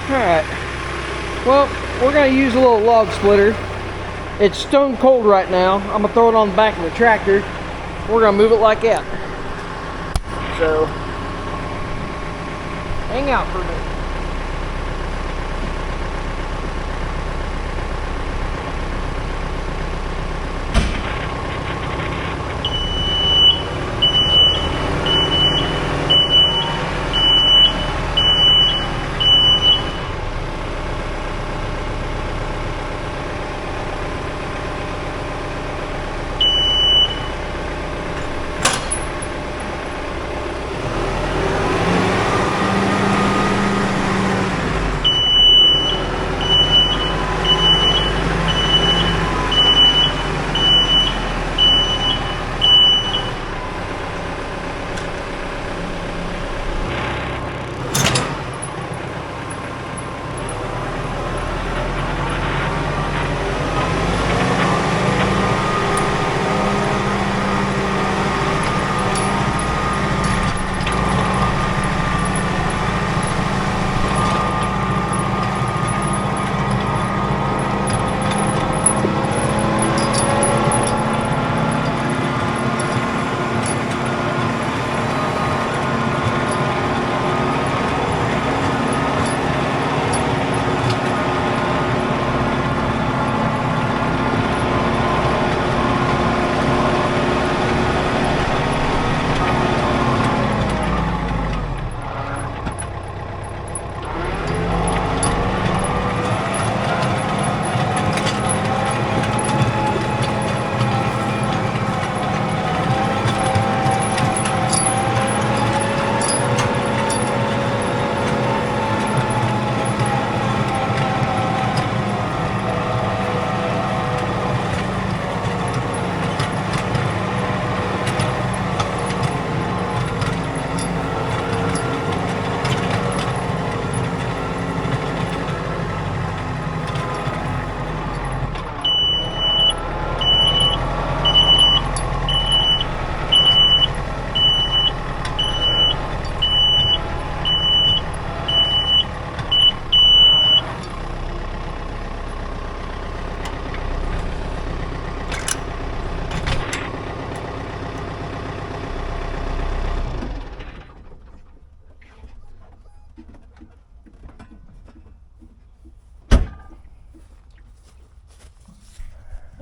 Alright, well, we're going to use a little log splitter. It's stone cold right now. I'm going to throw it on the back of the tractor. We're going to move it like that. So, hang out for a minute.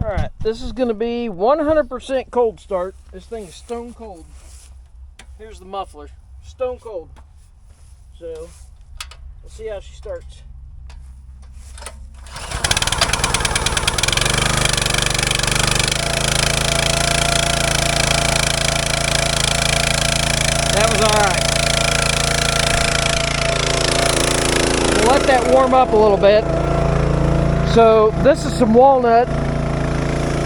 Alright, this is going to be 100% cold start. This thing is stone cold. Here's the muffler. Stone cold. So, let's see how she starts. That was alright. We'll let that warm up a little bit. So, this is some walnut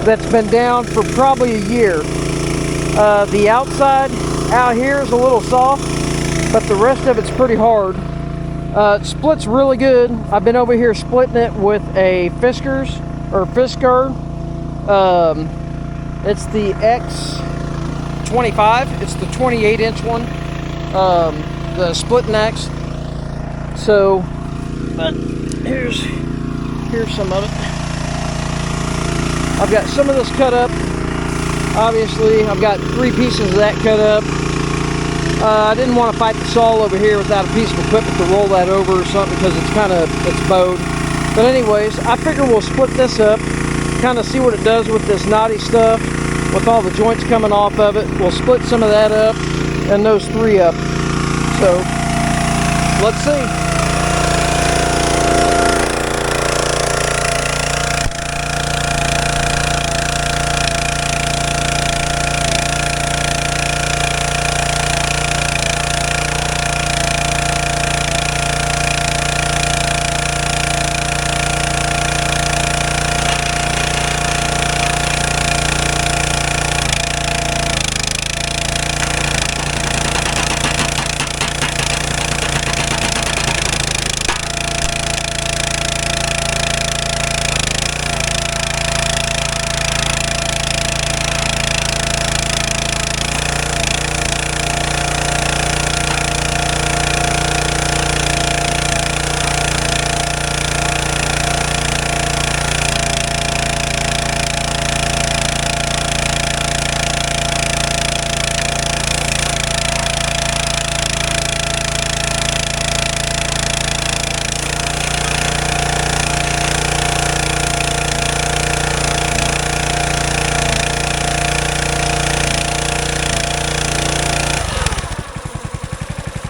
that's been down for probably a year. The outside out here is a little soft, but the rest of it's pretty hard. It splits really good. I've been over here splitting it with a Fisker. It's the X25. It's the 28-inch one, the splitting X. So, but here's some of it. I've got some of this cut up. Obviously, I've got 3 pieces of that cut up. I didn't want to fight the saw over here without a piece of equipment to roll that over or something because it's bowed. But anyways, I figure we'll split this up, kind of see what it does with this knotty stuff, with all the joints coming off of it. We'll split some of that up and those 3 up. So, let's see.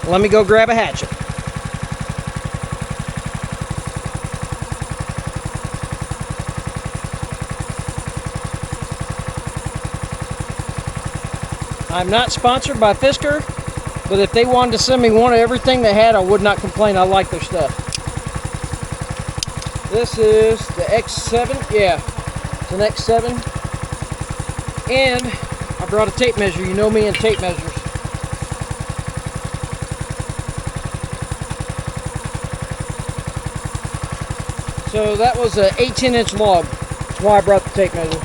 Let me go grab a hatchet. I'm not sponsored by Fisker, but if they wanted to send me one of everything they had, I would not complain. I like their stuff. This is the X7. Yeah, it's an X7. And I brought a tape measure. You know me and tape measures. So that was an 18-inch log. That's why I brought the tape measure.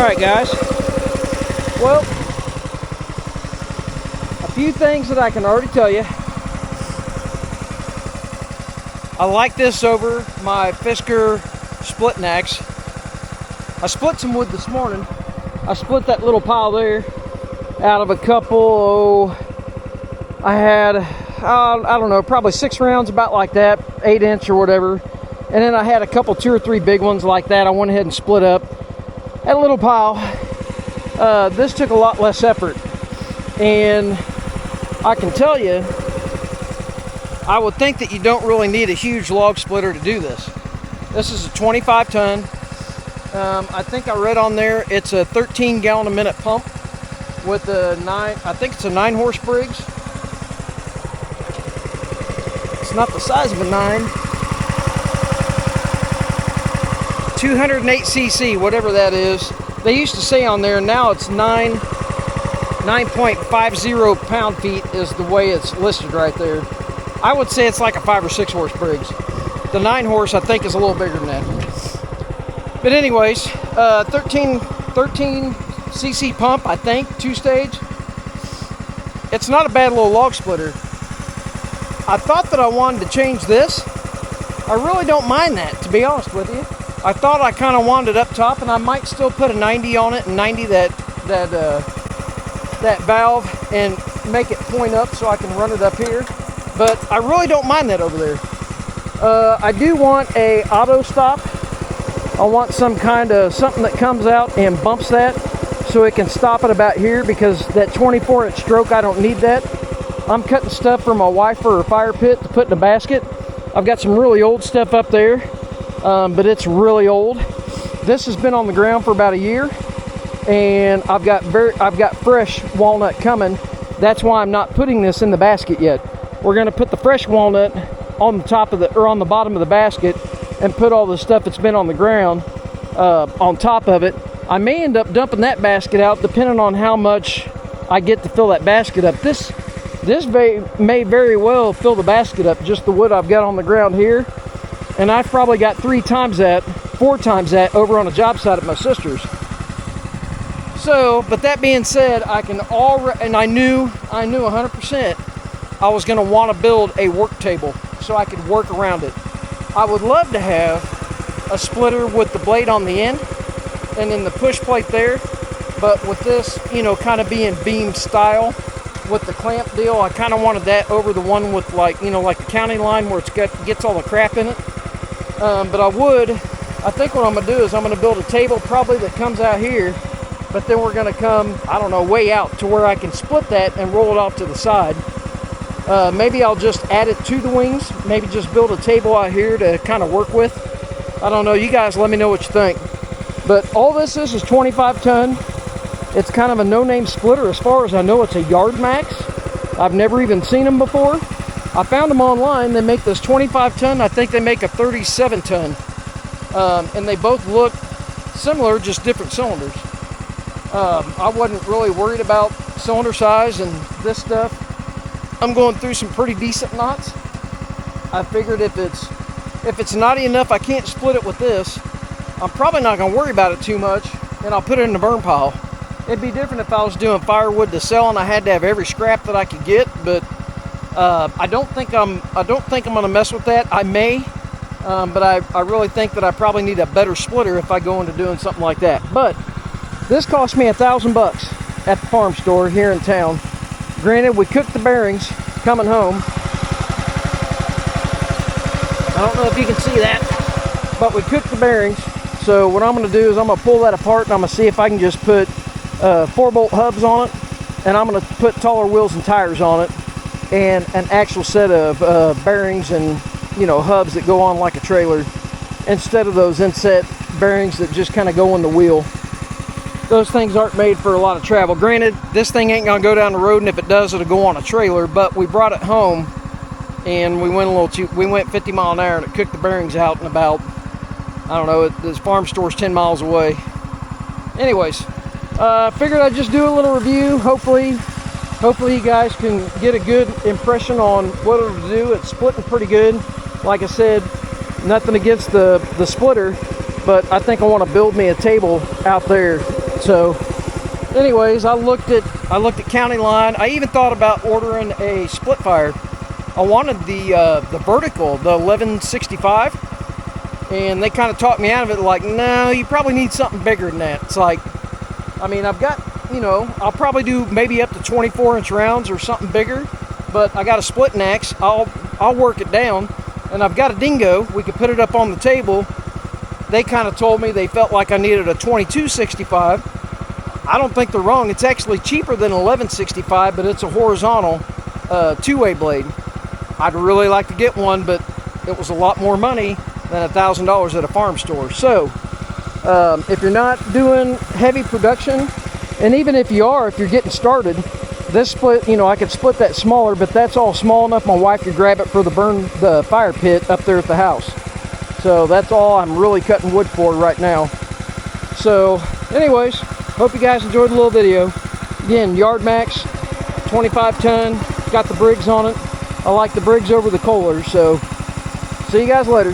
Alright guys, well, a few things that I can already tell you. I like this over my Fisker splitting axe. I split some wood this morning. I split that little pile there out of a couple, I had, I don't know, probably 6 rounds, about like that, 8-inch or whatever. And then I had a couple, 2 or 3 big ones like that. I went ahead and split up that little pile. This took a lot less effort. And I can tell you, I would think that you don't really need a huge log splitter to do this. This is a 25 ton. I think I read on there it's a 13 gallon a minute pump with a 9, I think it's a 9 horse Briggs. It's not the size of a 9. 208 cc, whatever that is. They used to say on there, now it's 9.50 pound feet is the way it's listed right there. I would say it's like a 5 or 6 horse Briggs. The 9 horse I think is a little bigger than that. But anyways, 13 cc pump, I think, 2-stage. It's not a bad little log splitter. I thought that I wanted to change this. I really don't mind that, to be honest with you. I thought I kind of wanted it up top, and I might still put a 90 on it and 90 that valve and make it point up so I can run it up here. But I really don't mind that over there. I do want a auto stop. I want some kind of something that comes out and bumps that so it can stop it about here, because that 24-inch stroke, I don't need that. I'm cutting stuff for my wife for her fire pit to put in a basket. I've got some really old stuff up there, but it's really old. This has been on the ground for about a year, and I've got fresh walnut coming. That's why I'm not putting this in the basket yet. We're going to put the fresh walnut on the top of on the bottom of the basket, and put all the stuff that's been on the ground on top of it. I may end up dumping that basket out depending on how much I get to fill that basket up. This may very well fill the basket up, just the wood I've got on the ground here. And I've probably got 3 times that, 4 times that over on a job site at my sister's. So, but that being said, I can already, and I knew 100% I was going to want to build a work table so I could work around it. I would love to have a splitter with the blade on the end and then the push plate there, but with this, you know, kind of being beam style with the clamp deal, I kind of wanted that over the one with, like, you know, like the county line where gets all the crap in it. But I think what I'm going to do is I'm going to build a table probably that comes out here, but then we're going to come, I don't know, way out to where I can split that and roll it off to the side. Maybe I'll just add it to the wings. Maybe just build a table out here to kind of work with. I don't know. You guys let me know what you think. But all this is 25 ton. It's kind of a no-name splitter. As far as I know, it's a yard max. I've never even seen them before. I found them online. They make this 25 ton. I think they make a 37 ton. And they both look similar, just different cylinders. I wasn't really worried about cylinder size and this stuff. I'm going through some pretty decent knots. I figured if it's knotty enough I can't split it with this, I'm probably not going to worry about it too much, and I'll put it in the burn pile. It'd be different if I was doing firewood to sell and I had to have every scrap that I could get, but I don't think I'm going to mess with that. I may, but I really think that I probably need a better splitter if I go into doing something like that. But this cost me $1,000 at the farm store here in town. Granted, we cooked the bearings coming home. I don't know if you can see that, but we cooked the bearings. So what I'm going to do is I'm going to pull that apart, and I'm going to see if I can just put 4-bolt hubs on it, and I'm going to put taller wheels and tires on it, and an actual set of bearings and, you know, hubs that go on like a trailer, instead of those inset bearings that just kind of go in the wheel. Those things aren't made for a lot of travel. Granted, this thing ain't gonna go down the road, and if it does, it'll go on a trailer, but we brought it home and we went 50 mile an hour, and it cooked the bearings out in about, I don't know, this farm store's 10 miles away. Anyways, figured I'd just do a little review. Hopefully you guys can get a good impression on what it'll do. It's splitting pretty good. Like I said, nothing against the splitter, but I think I want to build me a table out there So anyways, I looked at County Line. I even thought about ordering a split fire. I wanted the vertical, the 1165, and they kind of talked me out of it, like, no, you probably need something bigger than that. It's like, I mean, I've got, you know, I'll probably do maybe up to 24-inch rounds or something bigger, but I got a splitting axe. I'll work it down, and I've got a dingo. We could put it up on the table. They kind of told me they felt like I needed a 2265. I don't think they're wrong. It's actually cheaper than 1165, but it's a horizontal two-way blade. I'd really like to get one, but it was a lot more money than $1,000 at a farm store. So if you're not doing heavy production, and even if you are, if you're getting started, this split, you know, I could split that smaller, but that's all small enough my wife could grab it for the fire pit up there at the house. So that's all I'm really cutting wood for right now. So anyways, hope you guys enjoyed the little video. Again, Yard Max, 25 ton, got the Briggs on it. I like the Briggs over the Kohlers, so see you guys later.